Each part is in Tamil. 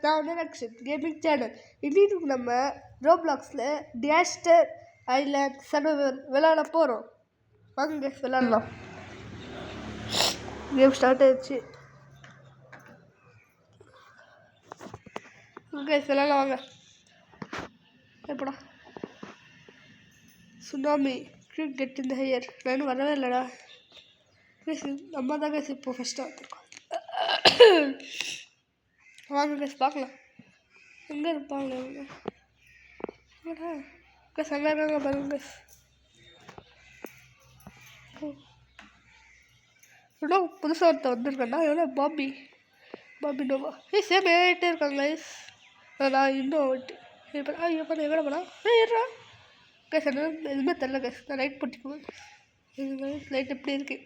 நான் வந்து ரக்ஷித் கேமிங் சேனல். இன்னைக்கு நம்ம ரோப்ளாக்ஸில் டியாஸ்டர் ஐலாண்ட் சர்வைவல் விளையாட போகிறோம். வாங்க விளையாடலாம். கேம் ஸ்டார்ட் ஆயிடுச்சு. விளையாடலாம் வாங்க. எப்படா சுனாமி கெட் இந்த ஹையர் நான் வரவே இல்லைடா. நம்ம தான் கேஸ் இப்போ ஃபஸ்ட்டாக வந்துருக்கோம். வாங்க கேஸ் பார்க்கலாம். எங்கே இருப்பாங்க இவங்க? கேஸ் அங்கே இருக்காங்க பாருங்க கேஸ். எவ்வளோ புதுசாக ஒருத்தர் வந்திருக்கேன்னா எவ்வளோ பாபி நோவா சேம் ஏறிட்டே இருக்காங்க கைஸ். நான் இன்னும் இப்போ எப்போ எவ்வளோ போனா ஏறா கேஸ் என்ன எதுவுமே தெரில கேஸ். நான் லைட் போட்டிக்குவேன். லைட் எப்படி இருக்கு?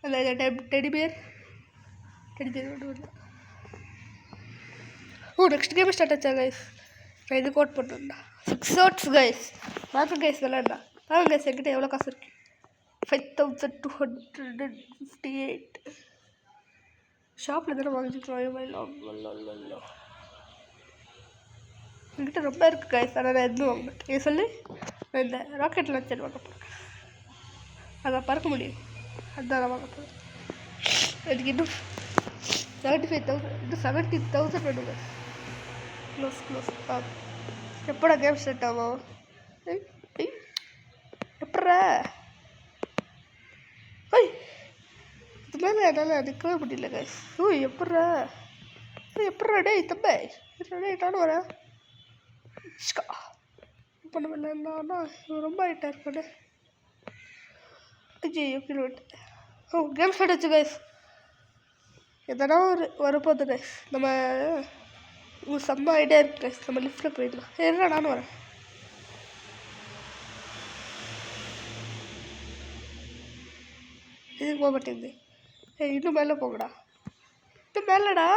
அந்த டெடிபியர் ஓ நெக்ஸ்ட் கேம் ஸ்டார்ட் ஆச்சா கைஸ். நான் இது கோட் பண்ணுறேன்டா 6 ஷாட்ஸ் கைஸ். பார்த்து கைஸ் விளையாண்டா பாருங்க கைஸ். என்கிட்ட எவ்வளோ காசு இருக்கு? 5258. ஷாப்பில் தானே வாங்கிட்டுருக்கோம். என்கிட்ட ரொம்ப இருக்குது கைஸ். ஆனால் நான் எதுவும் வாங்க மாட்டேன். இது சொல்லி நான் இந்த ராக்கெட் லான்ச்சர் வாங்க போகிறேன். அதை பறக்க முடியும். அதுதான் நான் வாங்க போகிறேன். எனக்கு இன்னும் 75,000 இன்னும் 70,000 வேணுங்க. க்ளோஸ் எப்படா கேம் ஸ்டார்ட் ஆகும்? எப்படா இது மேலே என்னால் நிற்கவே முடியல கைஸ். எப்பட்றா டேய் தம்பி நானும் வரேன். பண்ண முடியலன்னா ரொம்ப ஹைட்டாக இருப்பானே. ஐயோ கிலோமீட்டர். கேம் ஸ்டார்ட் ஆச்சு கைஸ். எதனா வரப்போகுது கைஸ். நம்ம செம்ம ஐடியா இருக்கு கைஸ். நம்ம லிஃப்ட்டில் போயிடலாம். என்ன நானும் வரேன். இதுக்கு போக மாட்டேங்குது. இன்னும் மேலே போகடா. இன்னும் மேலடா.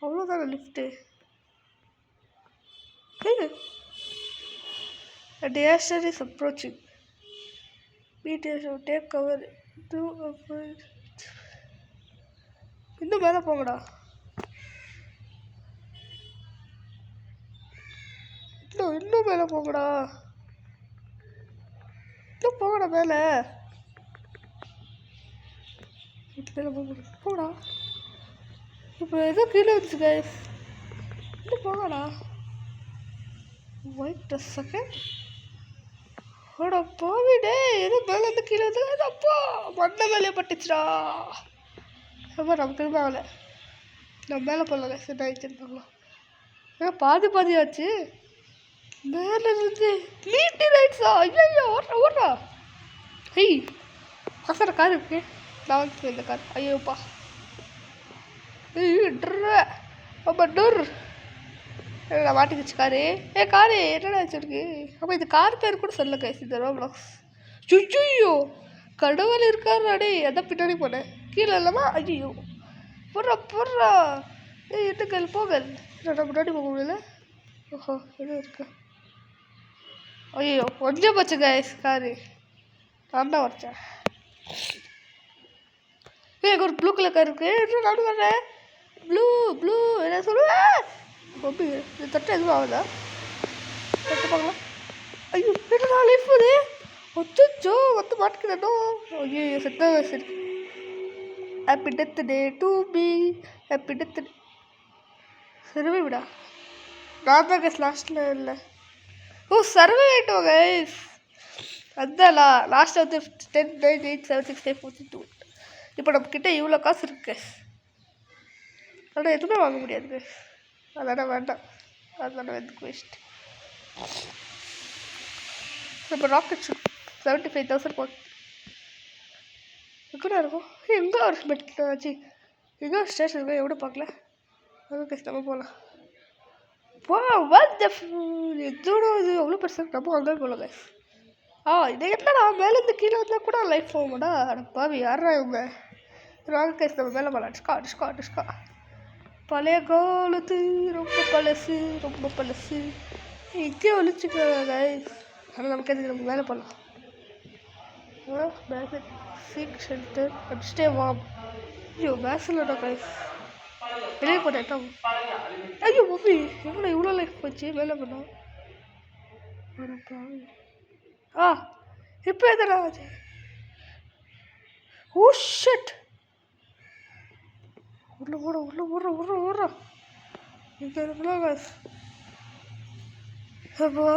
அவ்வளோதான lift. Disaster is approaching. Take cover. இன்னும் மேலே போங்கடா. இன்னும் மேலே போங்கடா. இன்னும் போங்கடா மேலே. போடா. இப்போ ஏதோ கீழே வந்துச்சு கைஸ். இன்னும் போங்கடா. Wait a second. ஓட போவிடே. ஏதோ மேலே இருந்து கீழே வந்து அப்பா மண்ணை மேலே பட்டுச்சுடா. அப்போ நம்ம திரும்ப ஆகலை. நம்ம மேலே போகல சரி ஆகிடுச்சுருப்பாங்களா? ஏன்னா பாதியாச்சு. மேலே இருந்து மீட்டி ரைட்ஸா? ஐயோ ஓடுறா. ஹெய் கசர கார் இருக்கு. நான் வந்து இந்த கார். ஐயோப்பா அப்பா டூர் நான் மாட்டிக்கிச்சு காரு. காரு என்னடா வச்சுருக்கு? அப்போ இந்த கார் பேர் கூட சொல்ல கைஸ். இந்த ரோப்ளாக்ஸ். சுய்யோ கடவுள் இருக்காரு. அடே எதை பின்னாடி போனேன் கீழே இல்லாமா? ஐயோ போடுறா. எட்டுக்கள் போகல். நான் முன்னாடி போக முடியல. ஓஹோ எதுவும் இருக்கு. ஐயோ கொஞ்சம் போச்சு கைஸ் காரு. நான் தான் வச்சேன். எனக்கு ஒரு ப்ளூ கலர் கார் இருக்கு. நானும் வரேன். ப்ளூ என்ன சொல்லுவேன்? பப்பி இது தட்டை எதுவும் ஆகுதா? தட்டு பார்க்கலாம். ஐயோ என்ன லைஃப் அது? அச்சோ வந்து மாட்டிக்கிறேனோ. ஐயோ செத்த சரி. Happy death day to be. Happy death day. சர்வே விடா. நான் தான் கைஸ் லாஸ்ட்டில் இல்லை. சர்வே ஆகிட்டோம் கைஸ். அதுதான் லாஸ்ட்டாக வந்து 10 9 8 7 6 5 4 3 2. இப்போ நம்மக்கிட்ட இவ்வளோ காசு இருக்கு. ஆனால் எதுவுமே வாங்க முடியாது. அதனால் வேண்டாம். அதனால் எதுக்கு வேஸ்ட். இப்போ ராக்கெட் ஷூட் 75,000 போட்டு எங்கே இருக்கும்? எங்கே ஒரு மெட்கிட்ட ஆச்சு. எங்கே ஒரு ஸ்டேஷன் இருக்கா? எவ்வளோ பார்க்கல. ஓகே நம்ம போகலாம். எதோட இது எவ்வளோ பெருசாக நம்ம அங்கே போகலாம் கைஸ். இது என்னடா மேலேருந்து கீழே வந்தால் கூட லைஃப் போகுமாடா? அடப்பாவி யாரா இவங்க? ராங்க கைஸ் நம்ம மேலே போகலாம். டிஸ்கா பழைய காலத்து ரொம்ப பழசு இங்கே ஒழிச்சுக்க கைஸ். ஆனால் நமக்கு எதுக்கு? நம்ம மேலே போகலாம். seek shelter and stay warm. ஐயோ பேசலடா கைஸ். வெளியே போட்டேன். ஐயோ மம்மி எவ்வளோ இவ்வளோ லைஃப் போச்சு வேலை பண்ணா. ஆ இப்போ எதனா ஆச்சு? Oh shit. உள்ள ஓடுற இங்கே இருக்கலாம் guys. அப்பா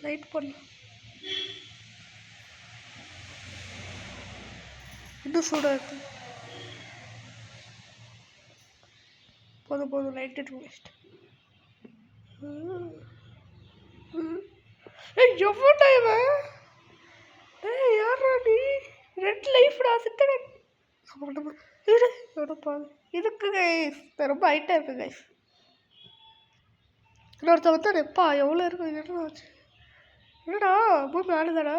லைட் பண்ணலாம். இன்னும் சூடாக இருக்கு. போதும் லைட் எடுத்து வேஸ்ட். எவ்வளோ டைம்? யாரா நீ? ரெட் லைஃப்டா சித்தன. இதுக்கு கைஸ் ரொம்ப ஹைட்டாக இருக்கு கைஸ். இன்னொருத்த வந்து எப்பா எவ்வளோ இருக்கு? என்ன ஆச்சு? என்னடா பூமி ஆடுதாடா?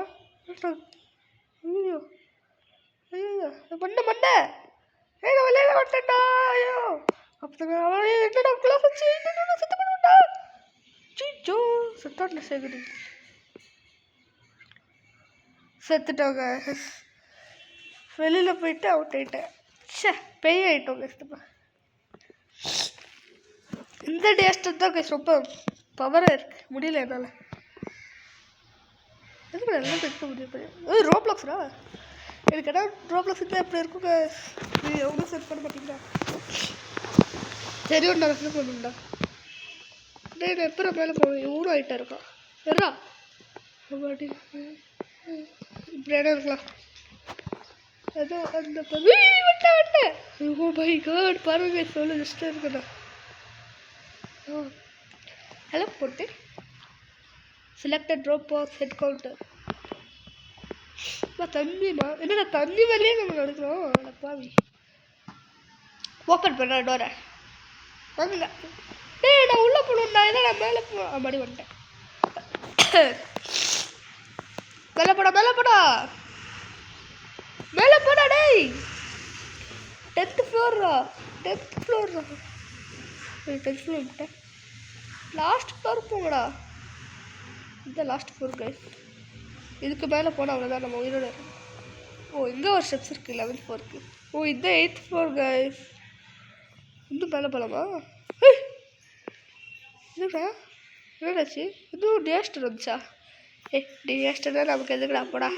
ஐயோ மண்டை நான் விளையாட மாட்டேன்டா. ஐயோ அப்போ என்னடா கிளாஸ் வச்சு சுத்த பண்ணுவேன்டா. சீச்சோ சுத்தாண்ட சேகரி செத்துட்டோங்க. வெளியில் போயிட்டு அவுட் ஆகிட்டேன். சே பெய் ஆகிட்டோங்க. இந்த டேஸ்ட்டு தான் கைஸ் ரொம்ப பவராக இருக்குது. முடியல என்னால். எதுக்கு எல்லாம் தைக்க முடியும்? ரோப்ளாக்ஸ்டா எனக்கு என்ன ரோப்ளாக்ஸ் இருந்தால் எப்படி இருக்குங்க? நீ எவ்வளோ செட் பண்ண மாட்டீங்களா? சரி ஒன்றா செட் பண்ணுண்டா. நான் எப்போ மேலே போவேன்? எவ்வளோ ஆகிட்டா இருக்கா வெறா அப்படி இப்படி இடம் இருக்கலாம். அதான் அந்த விட்டேன். ஓ மை காட் பாருங்க சொல்ல ஜஸ்ட்டாக இருக்குண்ணா. ஹலோ போட்டு selected drop box head counter. தண்ணிமா என்னடா தண்ணி மேலேயே நம்ம நடக்கிறோம். பாவி ஓப்பன் பண்ண டோரை வாங்கல. நான் உள்ளே போகணும்டா. ஏன்னா நான் மேலே மடி வந்துட்டேன். மேலே போடா டேய். 10th Flora? 10th ஃப்ளோர் விட்டேன். லாஸ்ட் ஃப்ளோர் போங்கடா. இந்த லாஸ்ட் ஃப்ளோர் கைஸ். இதுக்கு மேலே போனால் அவ்வளோதான் நம்ம உயிரோட இருக்கும். ஓ இங்கே ஒரு ஸ்டெப்ஸ் இருக்குது 11th ஃப்ளோருக்கு. ஓ இந்த 8th ஃப்ளோர் கைஸ். இன்னும் மேலே போகலாமா? என்னடாச்சு? இன்னும் டேஸ்டர் வந்துச்சா? டேஸ்டர் தான் நமக்கு எதுக்குடா போடா.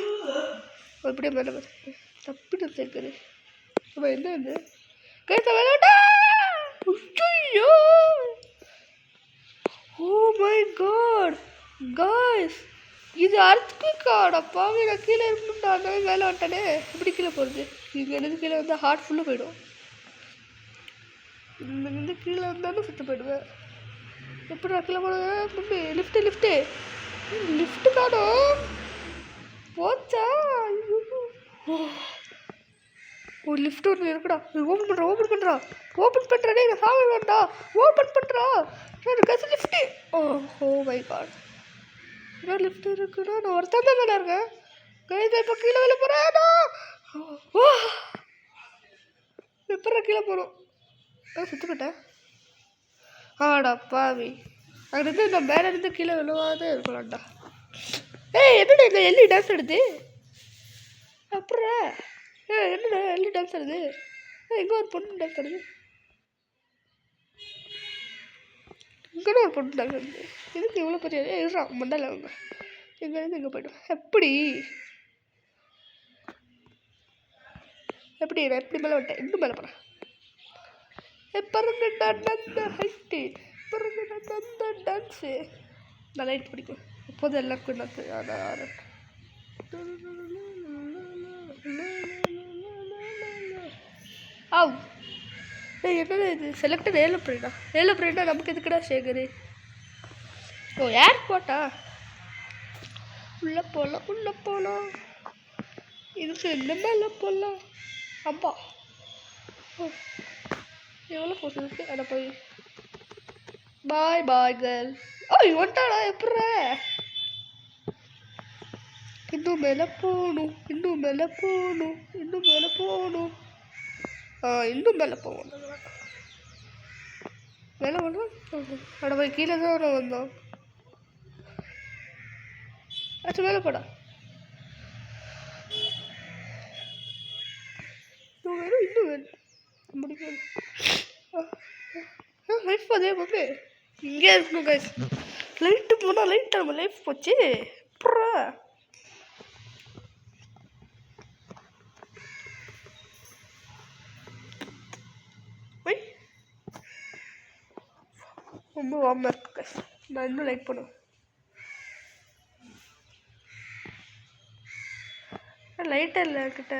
எப்படியே மேலே தப்பிட்டு சேர்க்குது. நம்ம என்ன இது கைத்த விளையாட்டா? ஐயோ ஓ மை காட் காய்ஸ் இது அர்த்குவேக்கா? பாவி நான் கீழே இருக்கணும்டா. அந்த மேலே வந்துட்டானே. எப்படி கீழே போகிறது? இங்கே எனக்கு கீழே வந்தால் ஹார்ட் ஃபுல்லாக போயிடும். இங்கேருந்து கீழே வந்தாலும் சுற்று போயிடுவேன். எப்படி நான் கீழே போடுவேன்? மம்மி லிஃப்ட்டு காணும் போச்சா? ஓ லிஃப்ட் ஒன்று இருக்குடா. ஓப்பன் பண்ணுறா. நான் சாமி வேண்டா. ஓப்பன் பண்ணுறா. எனக்கு லிஃப்ட்டு. ஓ மை காட் என்ன லிஃப்ட் இருக்குடா? நான் ஒருத்தன் தான் மேலே இருக்கேன். கைதை இப்போ கீழே வெளில போகிறேன். எப்படா கீழே போகிறோம்? சுற்றுக்கிட்டேன். ஆடா பாவி அங்கிருந்து இந்த மேலே இருந்து கீழே விழுவாதே இருக்கலாம்டா. என்னடா எங்கள் எல்லி டான்ஸ் எடுத்து அப்புறம் என்னடா எல்லி டான்ஸ் ஆடுது? எங்கே ஒரு பொண்ணு டான்ஸ் ஆடுது? இங்கே ஒரு பொண்ணு டான்ஸ் ஆடுது. இதுக்கு இவ்வளோ பெரிய இருறான் மண்டல அவங்க. இங்கேருந்து இங்கே போய்டும். எப்படி நான் எப்படி மேலே விட்டேன்? இன்னும் மேலே போகிறேன். பாருங்க அந்த ஹைட்டு. பாருங்க அந்த டான்ஸு. நான் லைட் பிடிக்கும் எப்போதும் எல்லாருக்கும் டான்ஸு. ஆவ் என்னடா இது? செலக்டட் ஏரோப்ளேனா நமக்கு எதுக்குடா சேகரு? ஓ ஏர்போர்ட்டா? உள்ளே போகலாம். இதுக்கு இந்த மேலே போகலாம். அப்பா எவ்வளோ போட்டு இருக்கு. அதை போய் பாய் கேர்ள். ஒன்றாடா எப்பட்ற? இன்னும் மேலே போகணும். இன்னும் மேலே போகணும். மேலே போகணும். அட போய் கீழே தான் வந்தோம். ஆச்சு மேலே போடா. இன்னும் வேணும். முடியாது. லைஃப் அதே போது இங்கே இருக்கணும் கைஸ். லைட்டு போனால் லைட் நம்ம லைஃப் போச்சு. அப்புறம் ரொம்ப வார்மாக இருக்கு கைஸ். நான் இன்னும் லைட் பண்ணுவேன். லைட்டே இல்லை கிட்ட.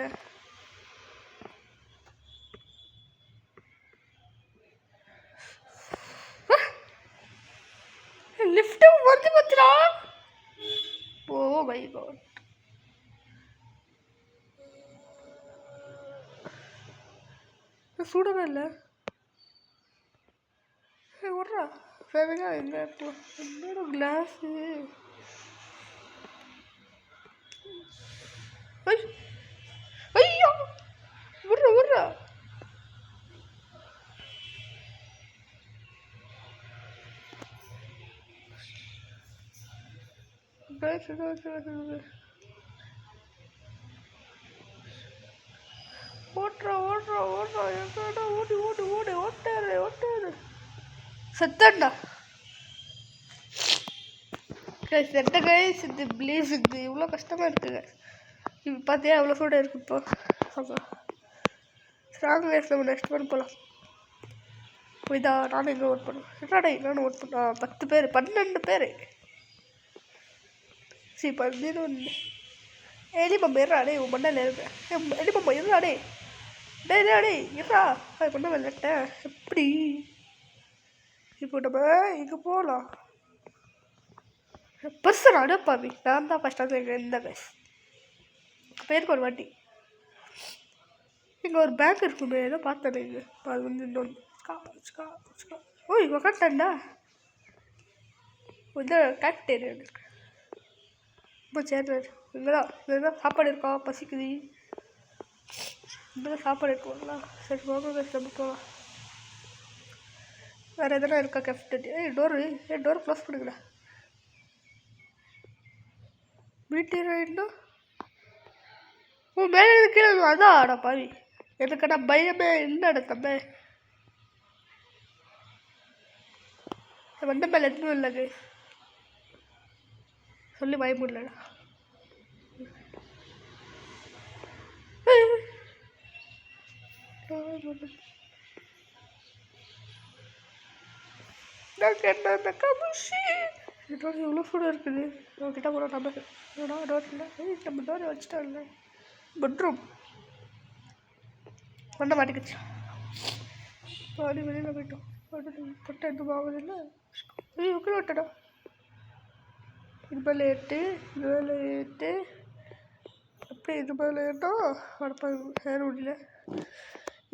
லிஃப்ட் வந்து பத்துடா. Oh my God. சூடவே இல்லை. விட்றா வேறங்க எங்க என்னோட கிளாஸு. ஐயோ விட்றா விட்றா. ஓட்டுறா ஓட்டுறா ஓட்டுறா எங்கடா ஓடி ஓடி ஓடி ஓட்டாரு ஓட்டாரு. செத்தண்டா செத்த கைஸ். இது ப்ளீஸ் இது இவ்வளோ கஷ்டமாக இருக்குங்க. இப்போ பார்த்தியா எவ்வளோ சூடாக இருக்குது இப்போ. ஆமாம் ஸ்ட்ராங் கைஸ். நம்ம நெக்ஸ்ட் பண்ண போகலாம். இதா நானும் எங்கே ஓட் பண்ணுவேன். என்னடா நானும் ஓட் பண்ண 10 பேர் 12 பேர். சரி 11. எலிபம்பா இருடா டே. உன் மண்ணில் இருக்கேன். எலிபம்பா இருடா டே. டே டே டே இருடா. அது பண்ண விளையாட்டேன் எப்படி. இப்போ நம்ம இங்கே போகலாம். பர்சன் அனுப்பாமி நான் தான் ஃபஸ்ட்டாக இருந்தேன் கைஸ். பேருக்கு ஒரு வாட்டி இங்கே ஒரு பேங்க் இருக்குமே ஏதோ பார்த்தேன். இங்கே அது வந்து இன்னொன்று ஓ இங்கே உக்காண்டா. வந்து கேட்டேரியா இருக்கு. இப்போ சரி இங்கே தான் சாப்பாடு இருக்கா. பசிக்குது. இங்கே தான் சாப்பாடு இருக்குங்களா. சரி போக நம்ம போகலாம். வேறு எதனா இருக்கா கேஃப்டேரியா. டோரு க்ளோஸ் பண்ணுங்கடா. வீட்டு உன் மேலே கீழே அதான் ஆடா பாவி. எனக்கடா பயமே இல்லைடா தம்பே. வண்ட மேலே எதுவும் இல்லைங்க சொல்லி பயம் இல்லைடா. என்ன கமிஷி எவ்வளோ ஃபுட் இருக்குது. கிட்ட போகிறோம். நம்ம டோர் இல்லை. நம்ம டோரை வச்சுட்டோம் இல்லை. பெட்ரூம் பண்ண மாட்டேங்குச்சு. பாடி வெளியில் போயிட்டோம். தொட்டை எதுவும் ஆகுதில்லை. உட்கார விட்டடா. இது மேலே ஏட்டு அப்படி இது மேலே ஏட்டோம். அடப்பா ஹேர் முடியல.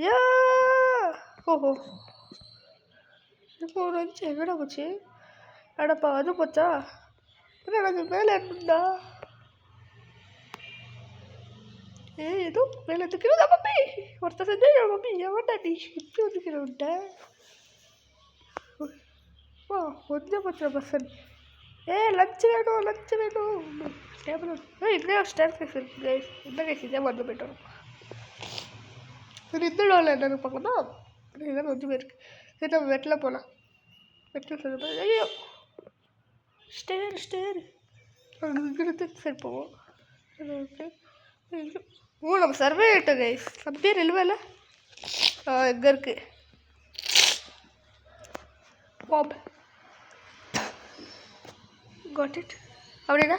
ஏ ஓஹோ இப்போ ஒரு வந்துச்சு. எங்கடா போச்சு. அடப்பா அது போச்சா. என்ன நாங்கள் மேலே இருந்தா ஏதோ மேலே எடுத்துக்கிறதா மம்மி. ஒருத்தர் செஞ்சு மம்மி எவன்டா நீ இப்படி வந்துக்கிறவன்ட்ட. வா கொஞ்சம் பச்சை பர்சன். லஞ்சு வேணும் டேபிள். இப்படியே ஸ்டேர் கேஸ் இருக்குது கைஸ். இந்த கேஸ் இதே வந்து போய்ட்டு வரும். சரி இந்த டோரில் என்னென்னு பார்க்கலாமா. இதெல்லாம் கொஞ்சம் பேர் இருக்குது. சரி நம்ம வெட்டில் போகலாம். வெட்டில் சொல்ல ஐயோ ஸ்டேர் அங்கே சரி போவோம். ஓ நம்ம சர்வே ஆகிட்டோம் கைஸ். நம்ம பேர் எழுவல எங்கே இருக்குது பாப் காட் இட். அப்படின்னா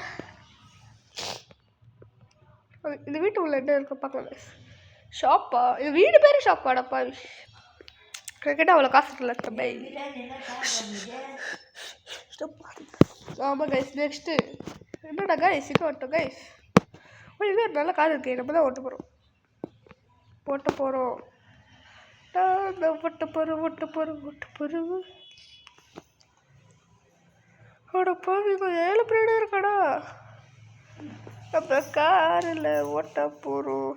இந்த வீட்டு உள்ள என்ன இருக்க பார்க்கலாம் கைஸ். ஷாப்பா இது வீடு பேர் ஷாப்பாடப்பா. கிரிக்கெட்டாக அவ்வளோ காசு இல்லை தம்பி. ஆமாம் கைஸ். நெக்ஸ்ட்டு என்னடா கைஸ் இன்னும் ஓட்டோம் கைஸ். இது நல்ல கார் இருக்கு. நம்ம தான் ஓட்ட போகிறோம். ஓட போவீங்க 7 பீரியட் இருக்காடா. நம்ம காரில் ஓட்ட போகிறோம்.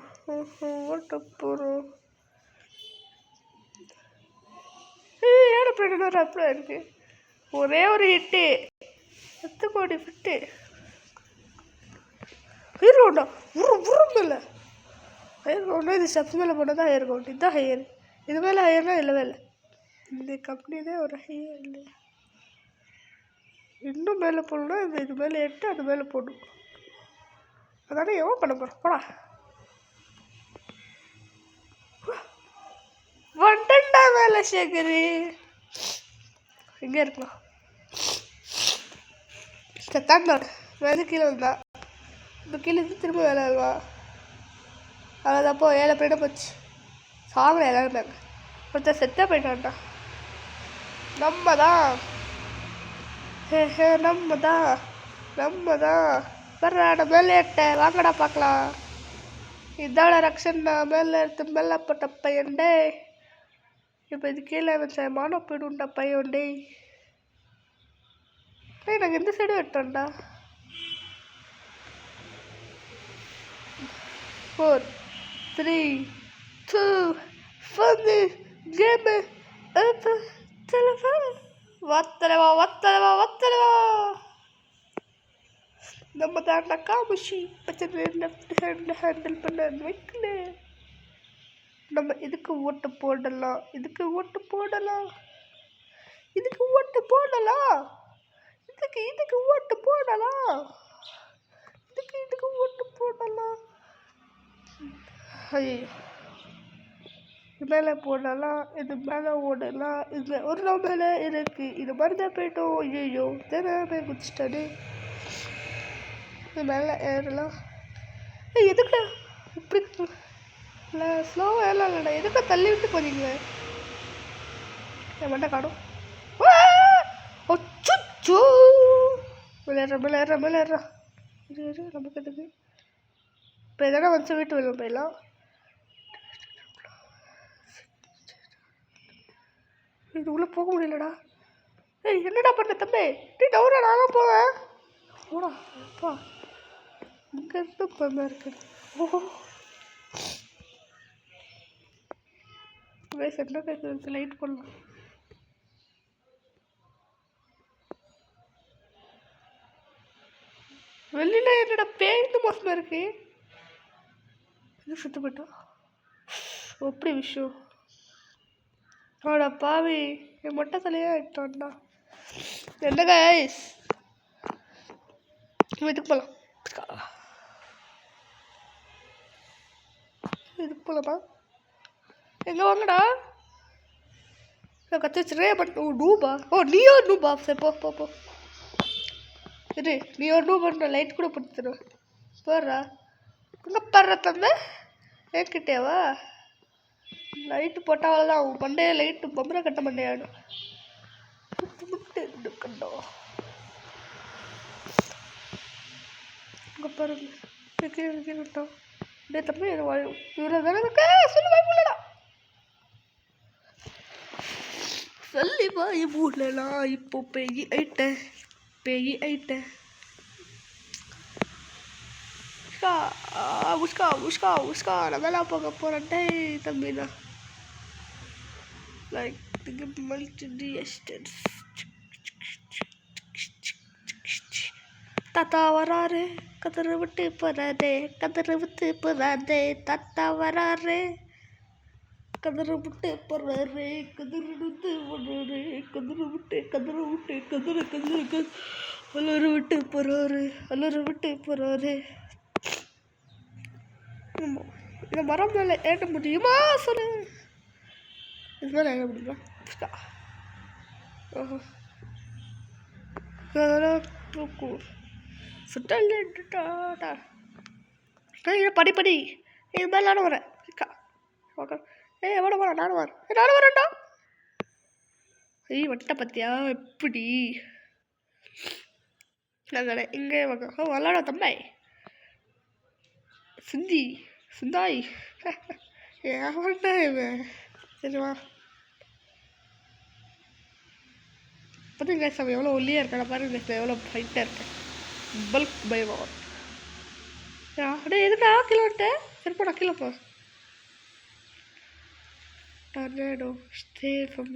ஏழு பீரியட் ஒரு அப்புறம் இருக்கு. ஒரே ஒரு ஹிட்டு 10 கோடி ஃபிட்டு. ஹேர் கவுண்டா உருமில்ல. ஹேர் கவுண்டா இது ஸ்டெப்ஸ் மேலே போனால் தான் ஹேர் கவுண்ட். இதுதான் ஹேர் இது மேலே ஹையர்னா இல்லவே இல்லை. இந்த கம்பெனி தான் ஒரு ஹையர் இல்லை. இன்னும் மேலே போடணும்னா இது மேலே எட்டு அது மேலே போடணும். அதானே எவன் பண்ண போகிறான்? போடா வந்துட்டா மேலே சேகரி. எங்கே இருக்கலாம் செத்தாண்டோட மேலே கீழே வந்தா. இப்போ கீழே இருந்து திரும்ப வேலை வருவா. அவ்வளோதாப்போ 7 பேட போச்சு. சாப்பிட எல்லாருந்தாங்க. ஒருத்தர் செத்தா போயிட்டான்டா. நம்ம தான் நம்ம தான் வர்றாட மேலே எட்ட வாங்கடா பார்க்கலாம். இதோட ரக்ஷன்டா மேலே எடுத்து மேலே போட்ட பையன்டே. இப்போ இது கீழே வச்சேன் மானம் போயிடும்டா பையன்டே. நாங்கள் எந்த சைடும் எடுத்தோம்டா. 4 3 2 1 கேமு வத்தலவா நம்ம தாண்டா காமிச்சி லெஃப்ட் ஹேண்டில் பண்ண வைக்கல. நம்ம இதுக்கு ஓட்டு போடலாம். இதுக்கு ஓட்டு போடலாம். இதுக்கு ஓட்டு போடலாம். ஐயோ இது மேலே போடலாம். இது மேலே ஓடலாம். இது ஒரு நாள் மேலே இருக்கு. இது மாதிரி தான் போயிட்டோம். ஐயோ தினமே குதிச்சிட்டானே. இது மேலே ஏறலாம். எதுக்குடா இப்படி இல்லை ஸ்லோவாக ஏறலாம் இல்லைடா. எதுக்கு தள்ளி விட்டு போறீங்க? என் மண்டை காணும். அச்சோ விளையாடுறா இது நமக்கு எதுக்கு? இப்போ எதனா வந்து வீட்டு வெளியே போயிடலாம். இது உள்ளே போக முடியலடா. என்னடா பண்ண தம்பி? நீ டவுரா நானும் போவேன். போடா அப்பா இங்கேருந்து பயமாக இருக்கு. ஓஹோ என்ன கேட்குறது? லைட் பண்ணலாம். வெளியில என்னடா பேருந்து மோசமாக இருக்கு. இது சுத்த போயிட்டோம். எப்படி விஷயம்? அவடா பாவி என் மொட்டை தலையே ஆகிட்டோம்டா. என்ன கைஸ் இதுக்கு போகலாம். இதுக்கு போகலாமா? எங்கே வாங்கடா? நான் கற்று வச்சுருக்கேன். பட் நூபா நீயோ நூபா? சரி போ சரி நீ ஒரு நூபா லைட் கூட போட்டு தருவேன். போடுறா இங்கே படுற தம்பி ஏக்கிட்டேவா? லைட்டு போட்டால் அவ்வளோதான். அவன் மண்டையை லைட்டு பொம்பரை கட்ட மண்டையாடும். கண்டோ இங்கே பாருங்க கீழே விட்டோம். டே தம்பி இவ்வளோ தானே சொல்லி வாய்ப்புலடா. சொல்லி வாய் மூடலாம். இப்போ பேய் ஐட்டேன் உஷ்கா நான் வேலை போக போகிறேன். டே தம்பி நான் லைக் மல்டி எஸ்டேட் தாத்தா வராரு கதறு விட்டு போறாதே தாத்தா வராரு கதறு விட்டு போறாரு கதறு விட்டு அலறு விட்டு போறாரு. இந்த மரம் மேலே ஏற முடியுமா சொல்லு? இது மேலே ஏற முடியுமா? சுட்டா படி இது மேலே நானும் வரேன். எவ்வளோ வரேன்? நானும் வரேன்டா. வட்ட பத்தியா எப்படி இங்கே வரலாடா தம்பி. சுந்தாய் ஏன்டா இவன்? சரிவா பாருங்க சார் எவ்வளோ ஒல்லியாக இருக்கா. பாருங்க சார் எவ்வளோ ஹைட்டாக இருக்கேன். பல்க் பயமா அப்படியே எதுக்கா கீழே வந்துட்டேன். சரி போடா கீழே போ. Tornado stay from